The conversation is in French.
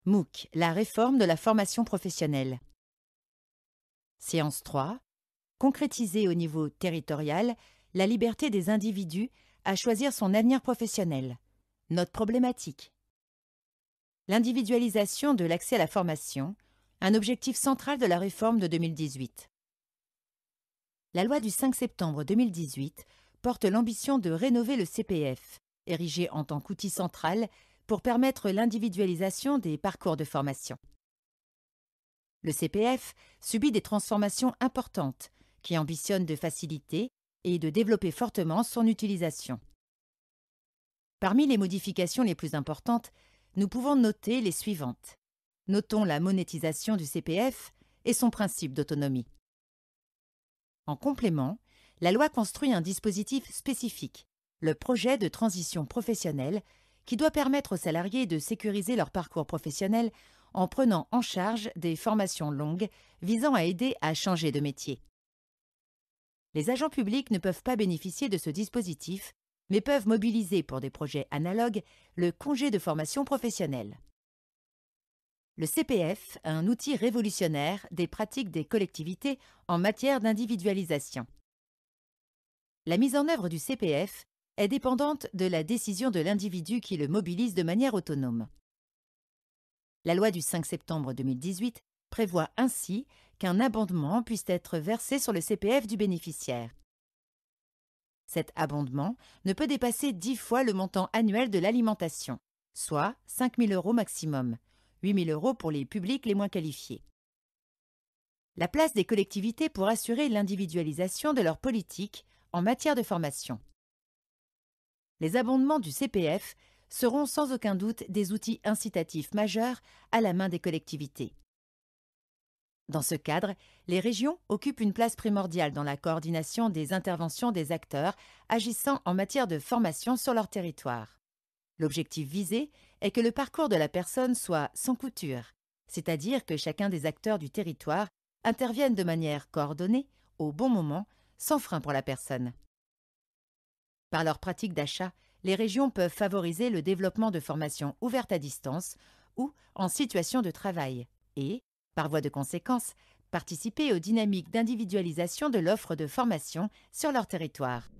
MOOC, la réforme de la formation professionnelle. Séance 3. Concrétiser au niveau territorial la liberté des individus à choisir son avenir professionnel. Note problématique. L'individualisation de l'accès à la formation, un objectif central de la réforme de 2018. La loi du 5 septembre 2018 porte l'ambition de rénover le CPF, érigé en tant qu'outil central pour permettre l'individualisation des parcours de formation. Le CPF subit des transformations importantes qui ambitionnent de faciliter et de développer fortement son utilisation. Parmi les modifications les plus importantes, nous pouvons noter les suivantes. Notons la monétisation du CPF et son principe d'autonomie. En complément, la loi construit un dispositif spécifique, le projet de transition professionnelle, qui doit permettre aux salariés de sécuriser leur parcours professionnel en prenant en charge des formations longues visant à aider à changer de métier. Les agents publics ne peuvent pas bénéficier de ce dispositif, mais peuvent mobiliser pour des projets analogues le congé de formation professionnelle. Le CPF est un outil révolutionnaire des pratiques des collectivités en matière d'individualisation. La mise en œuvre du CPF est dépendante de la décision de l'individu qui le mobilise de manière autonome. La loi du 5 septembre 2018 prévoit ainsi qu'un abondement puisse être versé sur le CPF du bénéficiaire. Cet abondement ne peut dépasser 10 fois le montant annuel de l'alimentation, soit 5 000 € maximum, 8 000 € pour les publics les moins qualifiés. La place des collectivités pour assurer l'individualisation de leur politique en matière de formation. Les abondements du CPF seront sans aucun doute des outils incitatifs majeurs à la main des collectivités. Dans ce cadre, les régions occupent une place primordiale dans la coordination des interventions des acteurs agissant en matière de formation sur leur territoire. L'objectif visé est que le parcours de la personne soit sans couture, c'est-à-dire que chacun des acteurs du territoire intervienne de manière coordonnée, au bon moment, sans frein pour la personne. Par leur pratique d'achat, les régions peuvent favoriser le développement de formations ouvertes à distance ou en situation de travail et, par voie de conséquence, participer aux dynamiques d'individualisation de l'offre de formation sur leur territoire.